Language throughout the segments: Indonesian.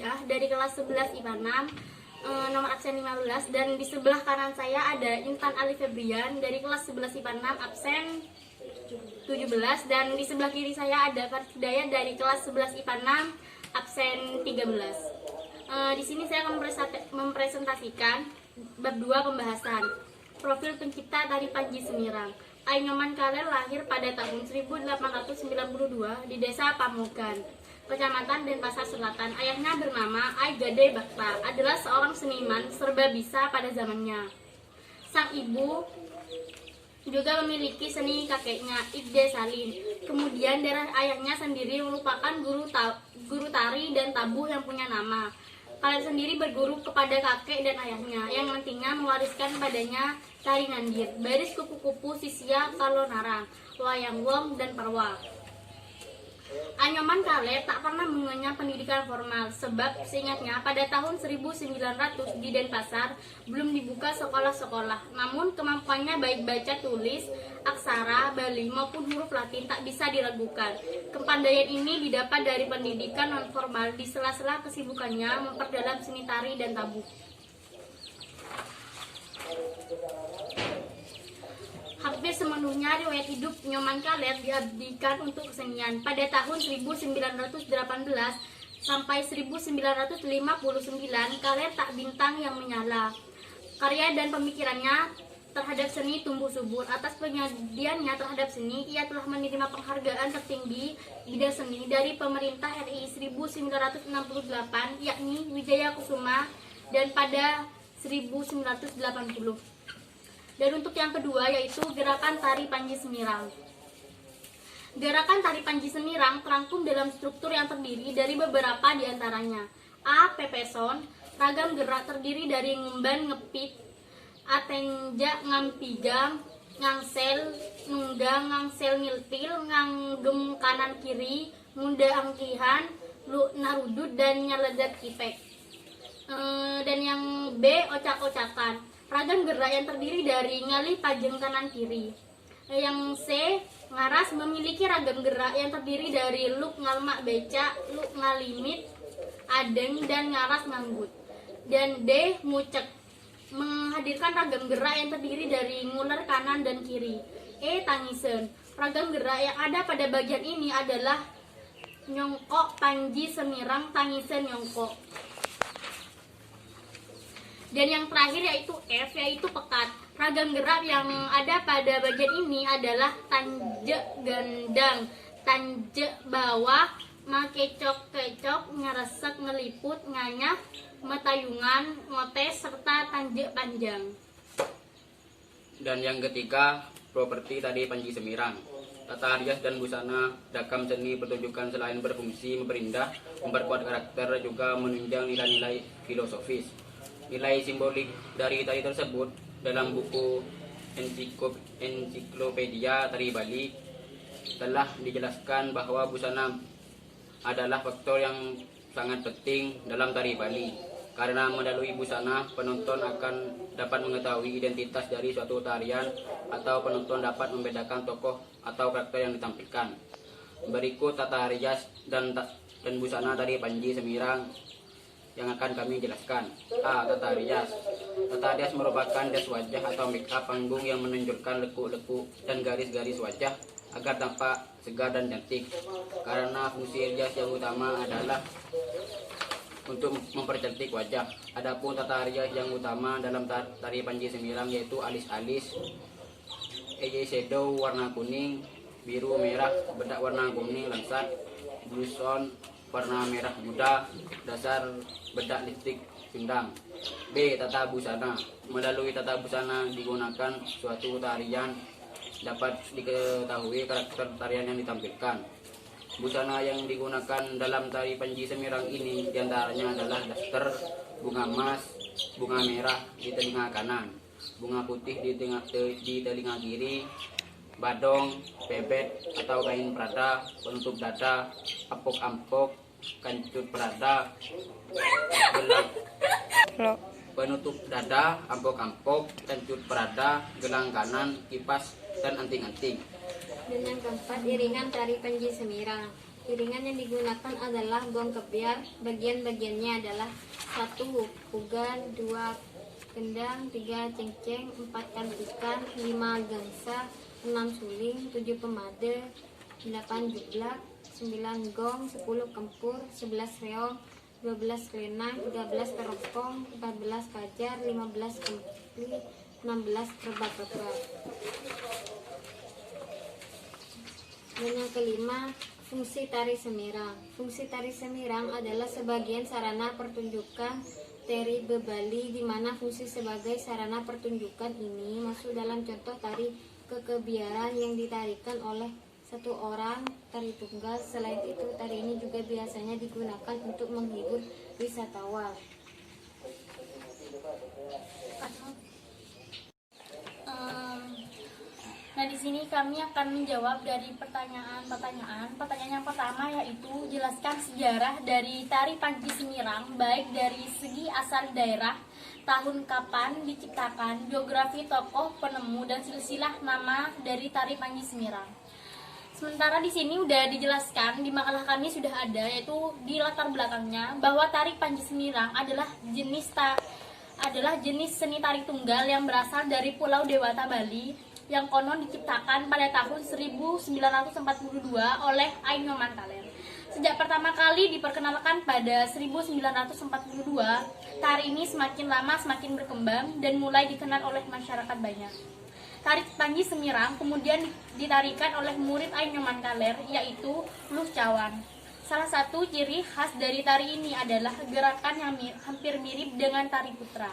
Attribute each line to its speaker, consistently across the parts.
Speaker 1: Febriah dari kelas 11 IPA 6, nomor absen 15, dan di sebelah kanan saya ada Intan Ali Febrian dari kelas 11 IPA 6 absen 17, dan di sebelah kiri saya ada Farid Hidayat dari kelas 11 IPA 6 absen 13. Di sini saya akan mempresentasikan bab 2 pembahasan profil pencipta tari Panji Semirang. Nyoman Khalil lahir pada tahun 1892 di Desa Pamogan, Kecamatan Denpasar Selatan. Ayahnya bernama Ai Gade Bakta, adalah seorang seniman serba bisa pada zamannya. Sang ibu juga memiliki seni kakeknya, Igde Salim. Kemudian darah ayahnya sendiri merupakan guru tari dan tabuh yang punya nama. Khalil sendiri berguru kepada kakek dan ayahnya yang nantinya mewariskan padanya tari nandir, baris kupu-kupu, sisia, kalonarang, wayang wong, dan parwa. Nyoman Khalil tak pernah mengenyam pendidikan formal sebab seingatnya pada tahun 1900 di Denpasar belum dibuka sekolah-sekolah. Namun kemampuannya baik baca tulis, aksara, Bali maupun huruf Latin tak bisa diragukan. Kepandaian ini didapat dari pendidikan non formal di sela-sela kesibukannya memperdalam seni tari dan tabuh. Hampir sepenuhnya riwayat hidup Nyoman Khalil diabdikan untuk kesenian. Pada tahun 1918 sampai 1959, Khalil tak bintang yang menyala. Karya dan pemikirannya terhadap seni tumbuh subur. Atas pengabdiannya terhadap seni, ia telah menerima penghargaan tertinggi bidang seni dari pemerintah RI 1968, yakni Wijaya Kusuma, dan pada 1980. Dan untuk yang kedua yaitu Gerakan Tari Panji Semirang. Gerakan Tari Panji Semirang terangkum dalam struktur yang terdiri dari beberapa diantaranya. A. Pepeson, ragam gerak terdiri dari ngumban, ngepit, atenja, ngampigang, ngangsel, nunggang, ngangsel ngiltil, nganggem kanan kiri, ngunda angkihan, narudut, dan nyeledat kipek. Dan yang B. Ocak-ocakan, ragam gerak yang terdiri dari ngali pajeng kanan kiri. Yang C. Ngaras, memiliki ragam gerak yang terdiri dari luk ngalmak beca, luk ngalimit, adeng, dan ngaras nganggut. Dan D. Ngucek, menghadirkan ragam gerak yang terdiri dari nguler kanan dan kiri. E. Tangisen, ragam gerak yang ada pada bagian ini adalah nyongkok, Panji Semirang, tangisen, nyongkok. Dan yang terakhir yaitu F, yaitu pekat. Ragam gerak yang ada pada bagian ini adalah tanje gandang, tanje bawah, makecok-kecok, ngeresek, ngeliput, nganyah, metayungan, ngotes, serta tanje panjang.
Speaker 2: Dan yang ketiga, properti tari Panji Semirang. Tata rias dan busana dakam seni pertunjukan selain berfungsi memperindah, memperkuat karakter, juga menunjang nilai-nilai filosofis. Nilai simbolik dari tari tersebut dalam buku Ensiklopedia Tari Bali telah dijelaskan bahwa busana adalah faktor yang sangat penting dalam tari Bali, karena melalui busana penonton akan dapat mengetahui identitas dari suatu tarian atau penonton dapat membedakan tokoh atau karakter yang ditampilkan. Berikut tata rias dan busana dari Panji Semirang yang akan kami jelaskan. A. Tata rias. Tata rias merupakan jas wajah atau make up panggung yang menonjolkan lekuk-lekuk dan garis-garis wajah agar tampak segar dan cantik. Karena fungsi rias yang utama adalah untuk mempercantik wajah. Adapun tata rias yang utama dalam tari Panji Semirang yaitu alis-alis, eyeshadow warna kuning, biru, merah, bedak warna kuning langsat, bluson warna merah muda, dasar bedak lipstik pindang. B. Tata busana. Melalui tata busana digunakan suatu tarian dapat diketahui karakter tarian yang ditampilkan. Busana yang digunakan dalam tari Panji Semirang ini diantaranya adalah daster, bunga emas, bunga merah di telinga kanan, bunga putih di telinga kiri, badong, bebet atau kain prada, penutup dada, ampok-ampok, kancut prada, penutup dada, ampok-ampok, kancut prada, gelang kanan, kipas, dan anting-anting.
Speaker 3: Dan yang keempat, iringan tari Panji Semirang.
Speaker 1: Iringan yang digunakan adalah gong kebiar. Bagian-bagiannya adalah 1. Pugan, 2. Kendang, 3. Cengceng, 4. Kantikan, 5. Gangsa, 6. Suling, 7. Pemade, 8. Jublak, 9. Gong, 10. Kempur, 11. Reong, 12. Kelenang, 13. Teropong, 14. Kajar, 15. Kempli, 16. Rebab-rebab. Dan yang kelima, fungsi tari semirang. Fungsi tari semirang adalah sebagian sarana pertunjukan tari bebali, di mana fungsi sebagai sarana pertunjukan ini masuk dalam contoh tari kekebiaran yang ditarikan oleh satu orang tari tunggal. Selain itu, tari ini juga biasanya digunakan untuk menghibur wisatawan. Nah, di sini kami akan menjawab dari pertanyaan. Pertanyaan yang pertama yaitu jelaskan sejarah dari tari Panji Semirang, baik dari segi asal daerah, tahun kapan diciptakan, geografi tokoh penemu, dan silsilah nama dari tari Panji Semirang. Sementara di sini udah dijelaskan, di makalah kami sudah ada, yaitu di latar belakangnya bahwa tari Panji Semirang adalah jenis seni tari tunggal yang berasal dari Pulau Dewata, Bali, yang konon diciptakan pada tahun 1942 oleh Ai Nyoman Kaler. Sejak pertama kali diperkenalkan pada 1942, tari ini semakin lama semakin berkembang dan mulai dikenal oleh masyarakat banyak. Tari Panji Semirang kemudian ditarikan oleh murid Ai Nyoman Kaler, yaitu Luh Cawan. Salah satu ciri khas dari tari ini adalah gerakan yang hampir mirip dengan tari putra.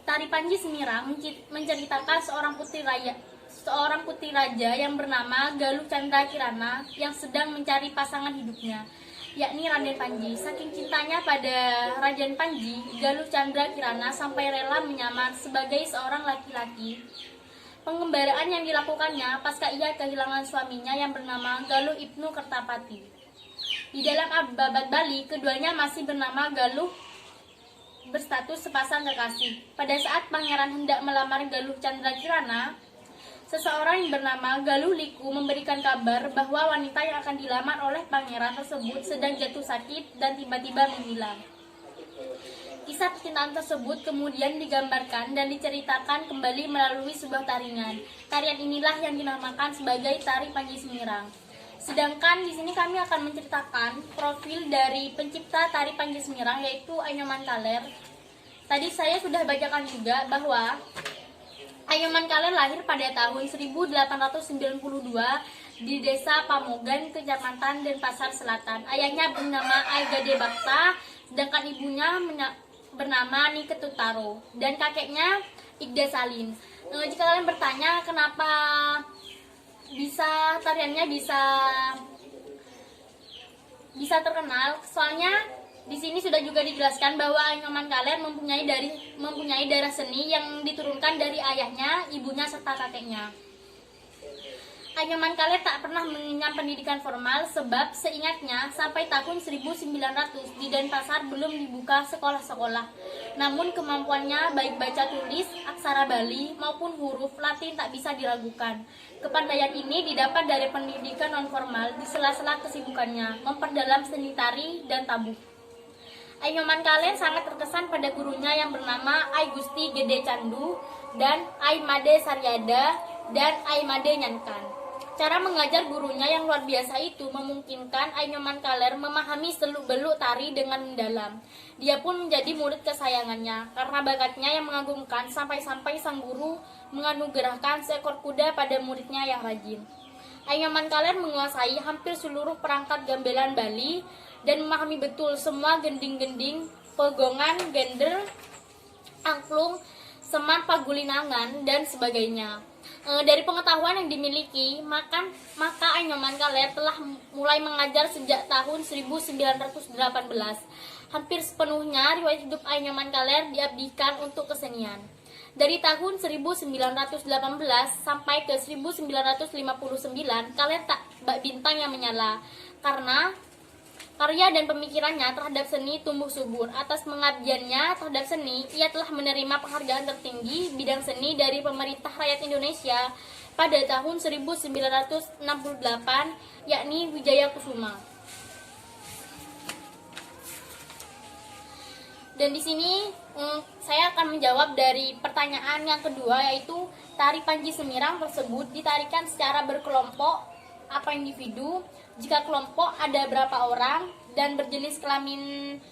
Speaker 1: Tari Panji Semirang menceritakan seorang putri raja yang bernama Galuh Candra Kirana yang sedang mencari pasangan hidupnya, yakni Raden Panji. Saking cintanya pada Raden Panji, Galuh Candra Kirana sampai rela menyamar sebagai seorang laki-laki. Pengembaraan yang dilakukannya pasca ia kehilangan suaminya yang bernama Galuh Ibnu Kertapati. Di dalam Abad Bali, keduanya masih bernama Galuh, berstatus sepasang kekasih. Pada saat pangeran hendak melamar Galuh Candra Kirana, seseorang yang bernama Galuh Liku memberikan kabar bahwa wanita yang akan dilamar oleh pangeran tersebut sedang jatuh sakit dan tiba-tiba menghilang. Kisah percintaan tersebut kemudian digambarkan dan diceritakan kembali melalui sebuah taringan. Tarian inilah yang dinamakan sebagai tari Panji Semirang. Sedangkan di sini kami akan menceritakan profil dari pencipta tari Panji Semirang, yaitu Ai Nyoman Kaler. Tadi saya sudah bacakan juga bahwa Ai Nyoman Kaler lahir pada tahun 1892 di Desa Pamogan, Kecamatan Denpasar Selatan. Ayahnya bernama Ai Gade Bakta, sedangkan ibunya bernama Ni Ketutaro, dan kakeknya Igda Salin. Jika kalian bertanya kenapa tariannya bisa terkenal, soalnya di sini sudah juga dijelaskan bahwa Ai Nyoman Kaler mempunyai darah seni yang diturunkan dari ayahnya, ibunya, serta kakeknya. Ai Nyoman Kaler tak pernah mengenyam pendidikan formal sebab seingatnya sampai tahun 1900 di Denpasar belum dibuka sekolah-sekolah. Namun kemampuannya baik baca tulis, aksara Bali maupun huruf Latin tak bisa diragukan. Kepandaian ini didapat dari pendidikan non-formal di sela-sela kesibukannya memperdalam seni tari dan tabuh. Ai Nyoman Kaler sangat terkesan pada gurunya yang bernama Ai Gusti Gede Candu dan Ai Made Saryada dan Ai Made Nyankan. Cara mengajar gurunya yang luar biasa itu memungkinkan Ai Nyoman Kaler memahami seluk-beluk tari dengan mendalam. Dia pun menjadi murid kesayangannya karena bakatnya yang mengagumkan sampai-sampai sang guru menganugerahkan seekor kuda pada muridnya yang rajin. Ai Nyoman Kaler menguasai hampir seluruh perangkat gamelan Bali dan memahami betul semua gending-gending, pegongan, gender, angklung, seman pagulinangan, dan sebagainya. Dari pengetahuan yang dimiliki, maka Ai Nyoman Kaler telah mulai mengajar sejak tahun 1918. Hampir sepenuhnya riwayat hidup Ai Nyoman Kaler diabdikan untuk kesenian. Dari tahun 1918 sampai ke 1959, Kaler tak bak bintang yang menyala karena karya dan pemikirannya terhadap seni tumbuh subur. Atas pengabdiannya terhadap seni, ia telah menerima penghargaan tertinggi bidang seni dari pemerintah rakyat Indonesia, pada tahun 1968, yakni Wijaya Kusuma. Dan di sini saya akan menjawab dari pertanyaan yang kedua, yaitu tari Panji Semirang tersebut ditarikan secara berkelompok apa individu, jika kelompok ada berapa orang, dan berjenis kelamin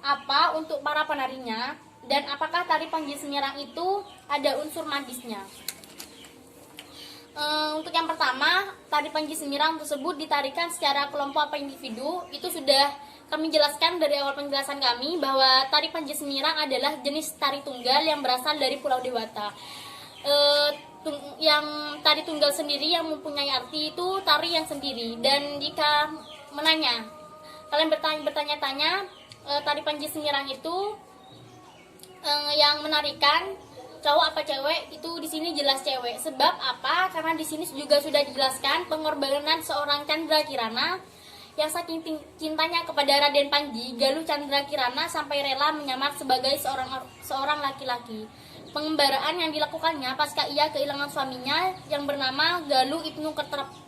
Speaker 1: apa untuk para penarinya, dan apakah tari Panji Semirang itu ada unsur magisnya. Untuk yang pertama, tari Panji Semirang tersebut ditarikan secara kelompok apa individu. Itu sudah kami jelaskan dari awal penjelasan kami bahwa tari Panji Semirang adalah jenis tari tunggal yang berasal dari Pulau Dewata. Yang tari tunggal sendiri yang mempunyai arti itu tari yang sendiri. Dan jika kalian bertanya-tanya, tari Panji Semirang itu yang menarikan cowok apa cewek, itu di sini jelas cewek. Sebab apa? Karena di sini juga sudah dijelaskan pengorbanan seorang Chandra Kirana yang saking cintanya kepada Raden Panji, Galuh Chandra Kirana sampai rela menyamar sebagai seorang laki-laki. Pengembaraan yang dilakukannya pasca ia kehilangan suaminya yang bernama Galuh Ibnu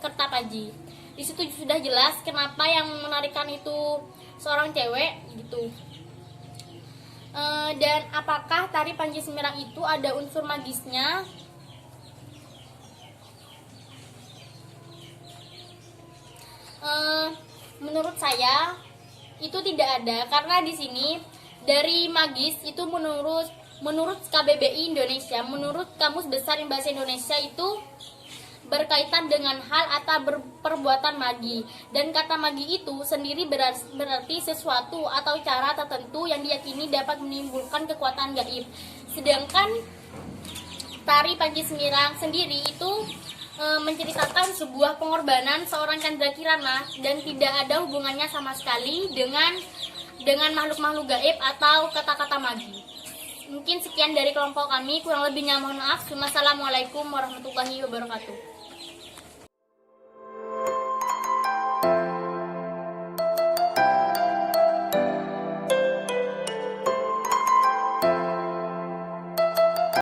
Speaker 1: Kertapaji. Di situ sudah jelas kenapa yang menarikan itu seorang cewek gitu. Dan apakah tari Panji Semirang itu ada unsur magisnya? Menurut saya itu tidak ada, karena di sini dari magis itu menurut KBBI Indonesia, menurut Kamus Besar Bahasa Indonesia itu berkaitan dengan hal atau perbuatan magi, dan kata magi itu sendiri berarti sesuatu atau cara tertentu yang diyakini dapat menimbulkan kekuatan gaib. Sedangkan tari Panji Semirang sendiri itu menceritakan sebuah pengorbanan seorang Chandra Kirana dan tidak ada hubungannya sama sekali dengan makhluk-makhluk gaib atau kata-kata magi. Mungkin sekian dari kelompok kami, kurang lebihnya mohon maaf. Wassalamualaikum warahmatullahi wabarakatuh.